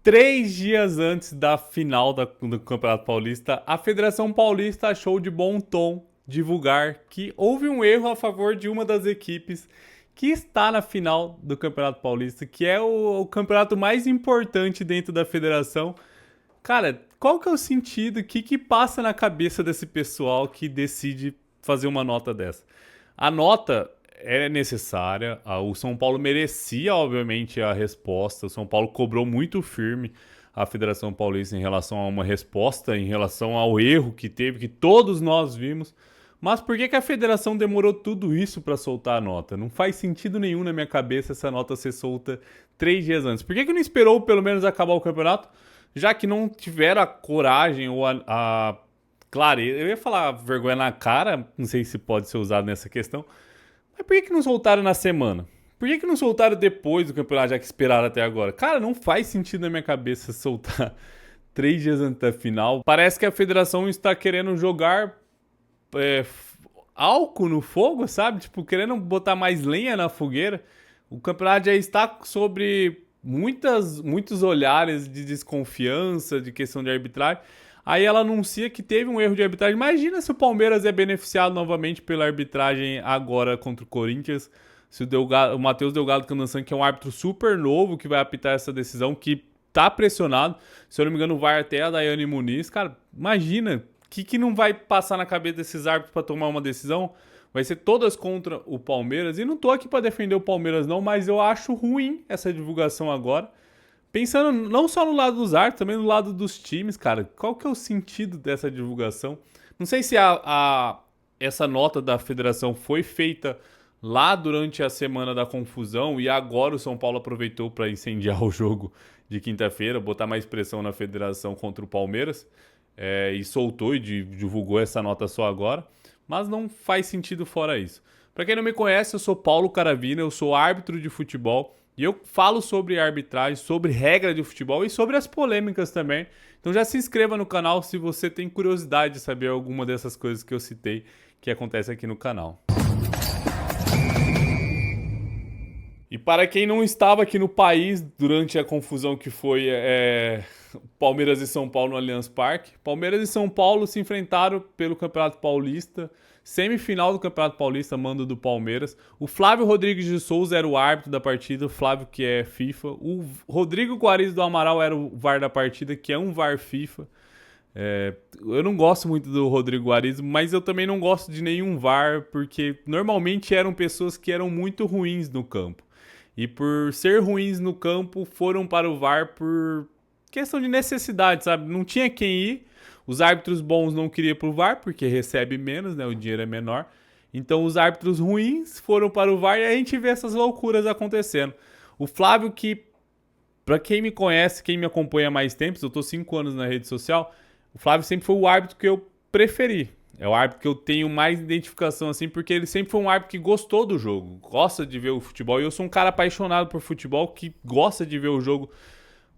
3 dias antes da final do Campeonato Paulista, a Federação Paulista achou de bom tom divulgar que houve um erro a favor de uma das equipes que está na final do Campeonato Paulista, que é o campeonato mais importante dentro da federação. Cara, qual que é o sentido? O que passa na cabeça desse pessoal que decide fazer uma nota dessa? A nota é necessária, o São Paulo merecia, obviamente, a resposta. O São Paulo cobrou muito firme a Federação Paulista em relação a uma resposta, em relação ao erro que teve, que todos nós vimos. Mas por que a federação demorou tudo isso para soltar a nota? Não faz sentido nenhum na minha cabeça essa nota ser solta 3 dias antes. Por que não esperou pelo menos acabar o campeonato? Já que não tiveram a coragem ou a clareza. Eu ia falar vergonha na cara, não sei se pode ser usado nessa questão. Mas por que não soltaram na semana? Por que não soltaram depois do campeonato, já que esperaram até agora? Cara, não faz sentido na minha cabeça soltar 3 dias antes da final. Parece que a federação está querendo jogar é, álcool no fogo, sabe? Tipo, querendo botar mais lenha na fogueira. O campeonato já está sobre muitos olhares de desconfiança, de questão de arbitragem. Aí ela anuncia que teve um erro de arbitragem. Imagina se o Palmeiras é beneficiado novamente pela arbitragem agora contra o Corinthians. Se o Matheus Delgado Candansan, que é um árbitro super novo, que vai apitar essa decisão, que tá pressionado. Se eu não me engano, vai até a Daiane Muniz. Cara, imagina que não vai passar na cabeça desses árbitros para tomar uma decisão. Vai ser todas contra o Palmeiras. E não tô aqui para defender o Palmeiras não, mas eu acho ruim essa divulgação agora. Pensando não só no lado dos árbitros, também no lado dos times, cara. Qual que é o sentido dessa divulgação? Não sei se essa nota da federação foi feita lá durante a semana da confusão e agora o São Paulo aproveitou para incendiar o jogo de quinta-feira, botar mais pressão na federação contra o Palmeiras e soltou e divulgou essa nota só agora. Mas não faz sentido fora isso. Para quem não me conhece, eu sou Paulo Caravina, eu sou árbitro de futebol. E eu falo sobre arbitragem, sobre regra de futebol e sobre as polêmicas também. Então já se inscreva no canal se você tem curiosidade de saber alguma dessas coisas que eu citei que acontece aqui no canal. E para quem não estava aqui no país durante a confusão que foi Palmeiras e São Paulo no Allianz Parque, Palmeiras e São Paulo se enfrentaram pelo Campeonato Paulista, semifinal do Campeonato Paulista, mando do Palmeiras. O Flávio Rodrigues de Souza era o árbitro da partida, o Flávio que é FIFA. O Rodrigo Guariz do Amaral era o VAR da partida, que é um VAR FIFA. Eu não gosto muito do Rodrigo Guariz, mas eu também não gosto de nenhum VAR, porque normalmente eram pessoas que eram muito ruins no campo. E por ser ruins no campo, foram para o VAR por questão de necessidade, sabe? Não tinha quem ir. Os árbitros bons não queriam pro VAR, porque recebe menos, né? O dinheiro é menor. Então os árbitros ruins foram para o VAR e a gente vê essas loucuras acontecendo. O Flávio, que, pra quem me conhece, quem me acompanha há mais tempo, eu tô 5 anos na rede social, o Flávio sempre foi o árbitro que eu preferi. É o árbitro que eu tenho mais identificação, assim, porque ele sempre foi um árbitro que gostou do jogo, gosta de ver o futebol. E eu sou um cara apaixonado por futebol, que gosta de ver o jogo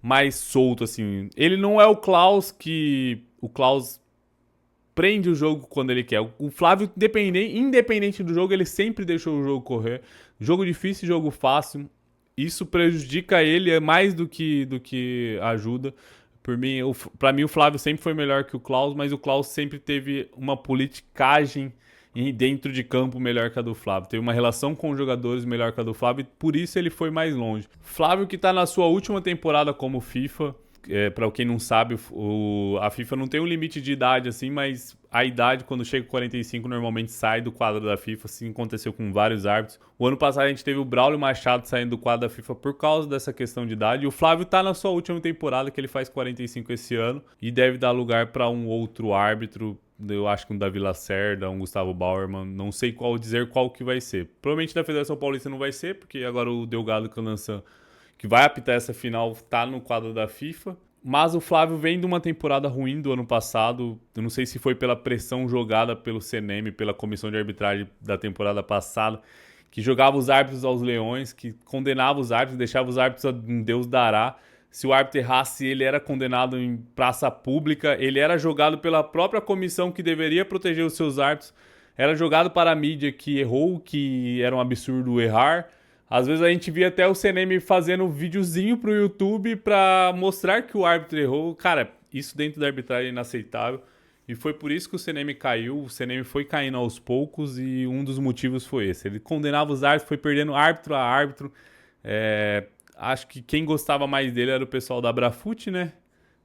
mais solto, assim. Ele não é o Klaus que... O Klaus prende o jogo quando ele quer. O Flávio, independente do jogo, ele sempre deixou o jogo correr. Jogo difícil, jogo fácil. Isso prejudica ele mais do que ajuda. Pra mim, o Flávio sempre foi melhor que o Klaus, mas o Klaus sempre teve uma politicagem dentro de campo melhor que a do Flávio. Teve uma relação com os jogadores melhor que a do Flávio e por isso ele foi mais longe. Flávio que tá na sua última temporada como FIFA. Para quem não sabe, a FIFA não tem um limite de idade assim, mas a idade quando chega com 45 normalmente sai do quadro da FIFA, assim aconteceu com vários árbitros. O ano passado a gente teve o Braulio Machado saindo do quadro da FIFA por causa dessa questão de idade, e o Flávio tá na sua última temporada, que ele faz 45 esse ano, e deve dar lugar para um outro árbitro, eu acho que um Davi Lacerda, um Gustavo Bauerman, não sei dizer qual que vai ser. Provavelmente da Federação Paulista não vai ser, porque agora o Delgado Candansan, que vai apitar essa final, tá no quadro da FIFA. Mas o Flávio vem de uma temporada ruim do ano passado. Eu não sei se foi pela pressão jogada pelo CNM, pela comissão de arbitragem da temporada passada, que jogava os árbitros aos leões, que condenava os árbitros, deixava os árbitros a Deus dará. Se o árbitro errasse, ele era condenado em praça pública. Ele era jogado pela própria comissão que deveria proteger os seus árbitros. Era jogado para a mídia que errou, que era um absurdo errar. Às vezes a gente via até o CNM fazendo videozinho pro YouTube pra mostrar que o árbitro errou. Cara, isso dentro da arbitragem é inaceitável. E foi por isso que o CNM caiu. O CNM foi caindo aos poucos e um dos motivos foi esse. Ele condenava os árbitros, foi perdendo árbitro a árbitro. Acho que quem gostava mais dele era o pessoal da Brafute, né?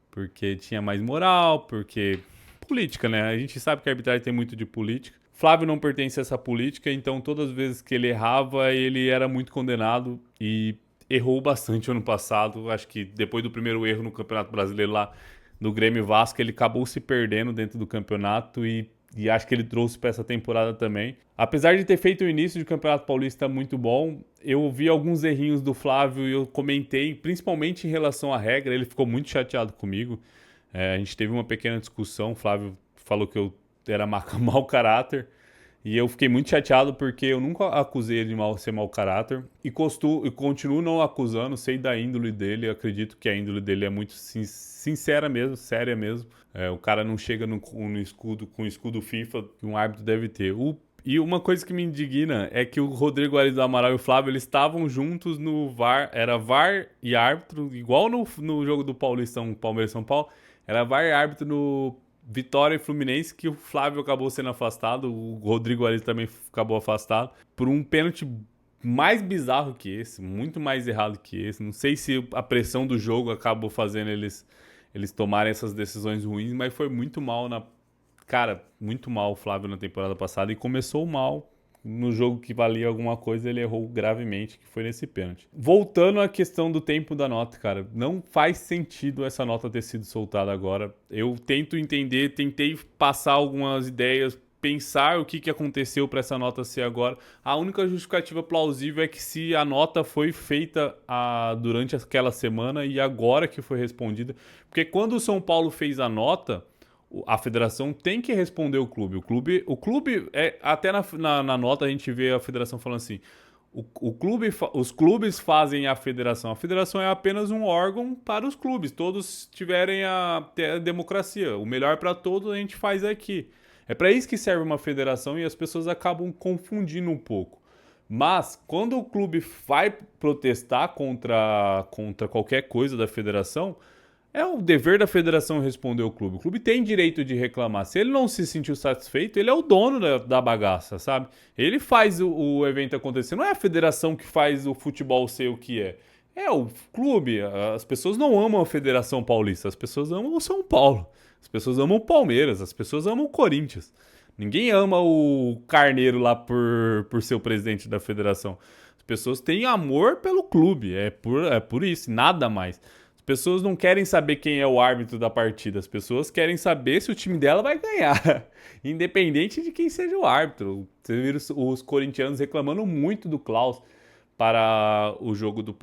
Porque tinha mais moral, porque política, né? A gente sabe que a arbitragem tem muito de política. Flávio não pertence a essa política, então todas as vezes que ele errava, ele era muito condenado e errou bastante ano passado. Acho que depois do primeiro erro no Campeonato Brasileiro lá do Grêmio Vasco, ele acabou se perdendo dentro do campeonato e acho que ele trouxe para essa temporada também. Apesar de ter feito o início de Campeonato Paulista muito bom, eu vi alguns errinhos do Flávio e eu comentei, principalmente em relação à regra, ele ficou muito chateado comigo. A gente teve uma pequena discussão, o Flávio falou que eu era mau caráter. E eu fiquei muito chateado porque eu nunca acusei ele de ser mau caráter. E continuo não acusando, sei da índole dele. Acredito que a índole dele é muito sincera mesmo, séria mesmo. O cara não chega no escudo com o escudo FIFA que um árbitro deve ter. E uma coisa que me indigna é que o Rodrigo Arias do Amaral e o Flávio, eles estavam juntos no VAR. Era VAR e árbitro, igual no jogo do Paulistão, Palmeiras e São Paulo. Era VAR e árbitro no Vitória e Fluminense, que o Flávio acabou sendo afastado, o Rodrigo Arias também acabou afastado, por um pênalti mais bizarro que esse, muito mais errado que esse. Não sei se a pressão do jogo acabou fazendo eles tomarem essas decisões ruins, mas foi muito mal Cara, muito mal o Flávio na temporada passada e começou mal. No jogo que valia alguma coisa, ele errou gravemente, que foi nesse pênalti. Voltando à questão do tempo da nota, cara, não faz sentido essa nota ter sido soltada agora. Eu tento entender, tentei passar algumas ideias, pensar o que aconteceu para essa nota ser agora. A única justificativa plausível é que se a nota foi feita durante aquela semana e agora que foi respondida. Porque quando o São Paulo fez a nota, a federação tem que responder o clube. O clube até na nota a gente vê a federação falando assim: os clubes fazem a federação. A federação é apenas um órgão para os clubes. Todos tiverem ter a democracia. O melhor para todos a gente faz aqui. É para isso que serve uma federação e as pessoas acabam confundindo um pouco. Mas quando o clube vai protestar contra qualquer coisa da federação, é o dever da federação responder ao clube. O clube tem direito de reclamar. Se ele não se sentiu satisfeito, ele é o dono da bagaça, sabe? Ele faz o evento acontecer. Não é a federação que faz o futebol ser o que é. É o clube. As pessoas não amam a Federação Paulista. As pessoas amam o São Paulo. As pessoas amam o Palmeiras. As pessoas amam o Corinthians. Ninguém ama o Carneiro lá por ser o presidente da federação. As pessoas têm amor pelo clube. É por isso, nada mais. Pessoas não querem saber quem é o árbitro da partida, as pessoas querem saber se o time dela vai ganhar, independente de quem seja o árbitro. Você viram os corintianos reclamando muito do Klaus para o jogo do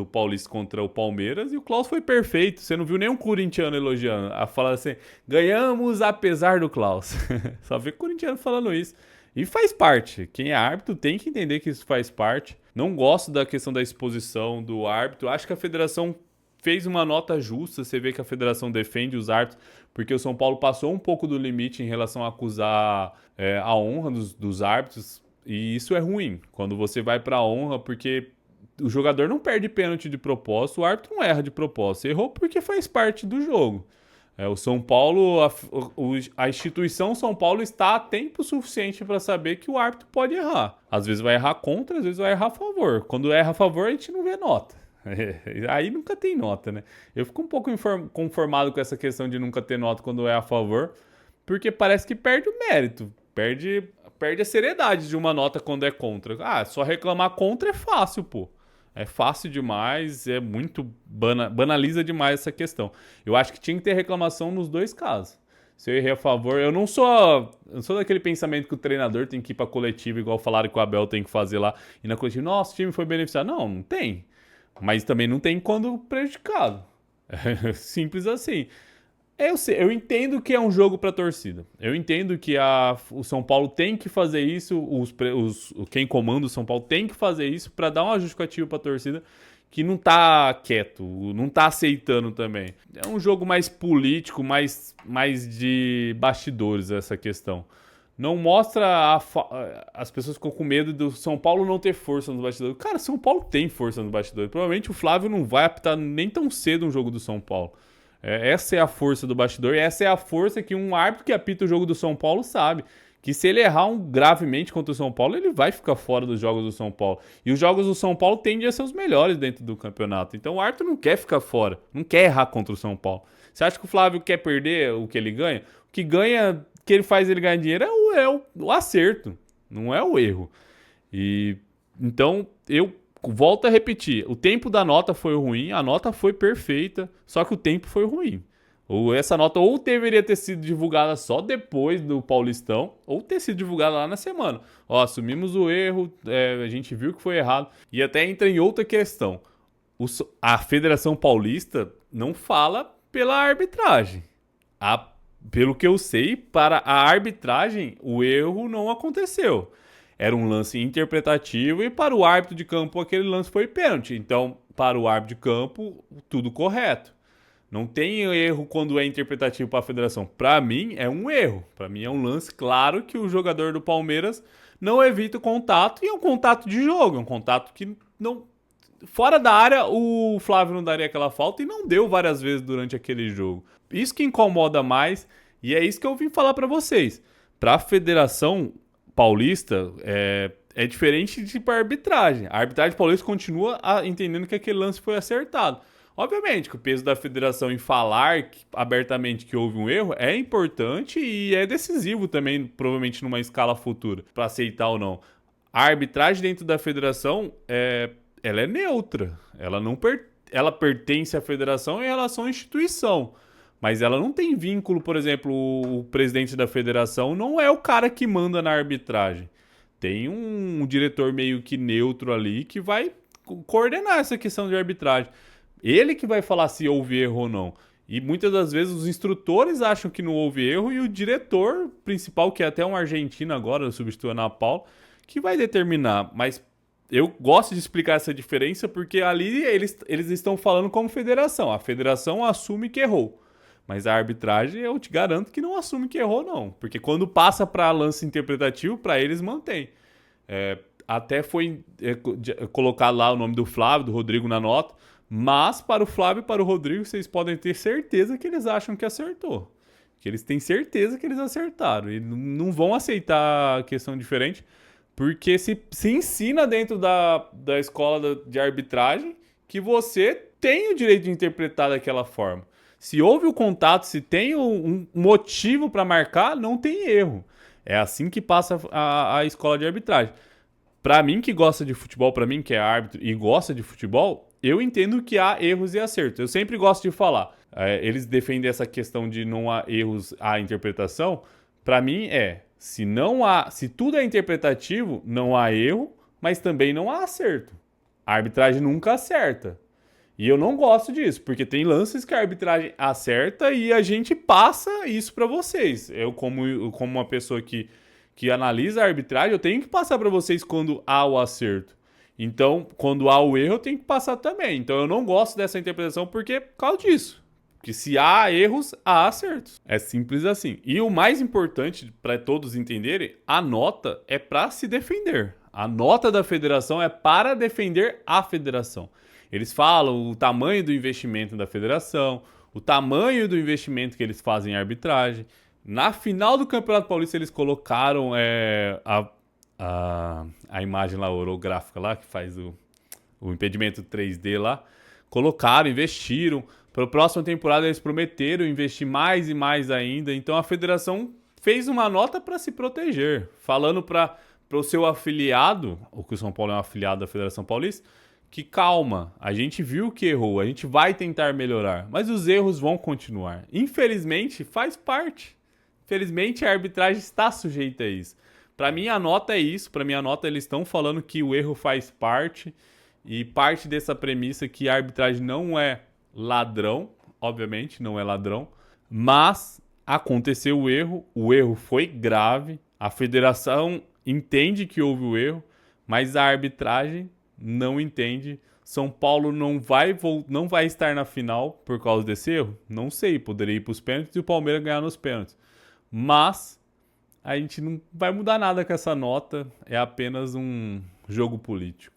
Paulista contra o Palmeiras, e o Klaus foi perfeito. Você não viu nenhum corintiano elogiando, a falar assim: ganhamos apesar do Klaus. Só vê corintiano falando isso. E faz parte. Quem é árbitro tem que entender que isso faz parte. Não gosto da questão da exposição do árbitro. Acho que a federação fez uma nota justa. Você vê que a federação defende os árbitros, porque o São Paulo passou um pouco do limite em relação a acusar a honra dos árbitros, e isso é ruim, quando você vai pra honra, porque o jogador não perde pênalti de propósito, o árbitro não erra de propósito, errou porque faz parte do jogo. O São Paulo, a instituição São Paulo está a tempo suficiente para saber que o árbitro pode errar. Às vezes vai errar contra, às vezes vai errar a favor. Quando erra a favor, a gente não vê nota. Aí nunca tem nota, né? Eu fico um pouco conformado com essa questão de nunca ter nota quando é a favor, porque parece que perde o mérito, perde a seriedade de uma nota quando é contra. Só reclamar contra é fácil, pô. É fácil demais, é muito banaliza demais essa questão. Eu acho que tinha que ter reclamação nos dois casos. Se eu errei a favor, eu não sou daquele pensamento que o treinador tem que ir pra coletiva, igual falaram que o Abel tem que fazer lá, e na coletiva, nossa, o time foi beneficiado. Não tem. Mas também não tem quando prejudicado. É simples assim. Eu entendo que é um jogo para torcida. Eu entendo que o São Paulo tem que fazer isso, quem comanda o São Paulo tem que fazer isso para dar uma justificativa para a torcida que não tá quieto, não tá aceitando também. É um jogo mais político, mais de bastidores essa questão. Não mostra as pessoas ficam com medo do São Paulo não ter força nos bastidores. Cara, São Paulo tem força nos bastidores. Provavelmente o Flávio não vai apitar nem tão cedo um jogo do São Paulo. Essa é a força do bastidor e essa é a força que um árbitro que apita o jogo do São Paulo sabe. Que se ele errar gravemente contra o São Paulo, ele vai ficar fora dos jogos do São Paulo. E os jogos do São Paulo tendem a ser os melhores dentro do campeonato. Então o árbitro não quer ficar fora, não quer errar contra o São Paulo. Você acha que o Flávio quer perder o que ele ganha? O que ganha, que ele faz ele ganhar dinheiro é o acerto, não é o erro. E então eu volto a repetir, o tempo da nota foi ruim, a nota foi perfeita, só que o tempo foi ruim. Ou essa nota ou deveria ter sido divulgada só depois do Paulistão, ou ter sido divulgada lá na semana. Ó, assumimos o erro, a gente viu que foi errado. E até entra em outra questão. A Federação Paulista não fala pela arbitragem. Pelo que eu sei, para a arbitragem, o erro não aconteceu. Era um lance interpretativo e para o árbitro de campo aquele lance foi pênalti. Então, para o árbitro de campo, tudo correto. Não tem erro quando é interpretativo para a federação. Para mim, é um erro. Para mim, é um lance claro que o jogador do Palmeiras não evita o contato. E é um contato de jogo. É um contato que não... Fora da área, o Flávio não daria aquela falta e não deu várias vezes durante aquele jogo. Isso que incomoda mais e é isso que eu vim falar para vocês. Para a Federação Paulista, é diferente de para a arbitragem. A arbitragem paulista continua entendendo que aquele lance foi acertado. Obviamente que o peso da federação em falar abertamente que houve um erro é importante e é decisivo também, provavelmente numa escala futura, para aceitar ou não. A arbitragem dentro da federação ela é neutra. Ela pertence à federação em relação à instituição. Mas ela não tem vínculo, por exemplo, o presidente da federação não é o cara que manda na arbitragem. Tem um diretor meio que neutro ali que vai coordenar essa questão de arbitragem. Ele que vai falar se houve erro ou não. E muitas das vezes os instrutores acham que não houve erro e o diretor principal, que é até um argentino agora, substitui a Ana Paula, que vai determinar. Mas eu gosto de explicar essa diferença porque ali eles estão falando como federação. A federação assume que errou. Mas a arbitragem, eu te garanto que não assume que errou, não. Porque quando passa para lance interpretativo, para eles mantém. Até foi colocado lá o nome do Flávio, do Rodrigo na nota. Mas para o Flávio e para o Rodrigo, vocês podem ter certeza que eles acham que acertou. Que eles têm certeza que eles acertaram. E não vão aceitar a questão diferente. Porque se ensina dentro da escola de arbitragem que você tem o direito de interpretar daquela forma. Se houve o contato, se tem um motivo para marcar, não tem erro. É assim que passa a escola de arbitragem. Para mim que gosta de futebol, para mim que é árbitro e gosta de futebol, eu entendo que há erros e acertos. Eu sempre gosto de falar. Eles defendem essa questão de não há erros, há interpretação. Para mim se tudo é interpretativo, não há erro, mas também não há acerto. A arbitragem nunca acerta. E eu não gosto disso, porque tem lances que a arbitragem acerta e a gente passa isso para vocês. Eu, como uma pessoa que analisa a arbitragem, eu tenho que passar para vocês quando há o acerto. Então, quando há o erro, eu tenho que passar também. Então, eu não gosto dessa interpretação por causa disso. Porque se há erros, há acertos. É simples assim. E o mais importante para todos entenderem, a nota é para se defender. A nota da federação é para defender a federação. Eles falam o tamanho do investimento da federação, o tamanho do investimento que eles fazem em arbitragem. Na final do Campeonato Paulista, eles colocaram a imagem lá, orográfica lá, que faz o impedimento 3D lá. Colocaram, investiram. Para a próxima temporada, eles prometeram investir mais e mais ainda. Então, a federação fez uma nota para se proteger. Falando para o seu afiliado, o que o São Paulo é um afiliado da Federação Paulista, que calma, a gente viu que errou, a gente vai tentar melhorar, mas os erros vão continuar. Infelizmente, faz parte. Infelizmente, a arbitragem está sujeita a isso. Para mim, a nota é isso. Para mim, a nota, eles estão falando que o erro faz parte. E parte dessa premissa que a arbitragem não é ladrão, obviamente, não é ladrão. Mas aconteceu o erro foi grave. A federação entende que houve o erro, mas a arbitragem não entende. São Paulo não vai estar na final por causa desse erro? Não sei, poderia ir para os pênaltis e o Palmeiras ganhar nos pênaltis. Mas a gente não vai mudar nada com essa nota, é apenas um jogo político.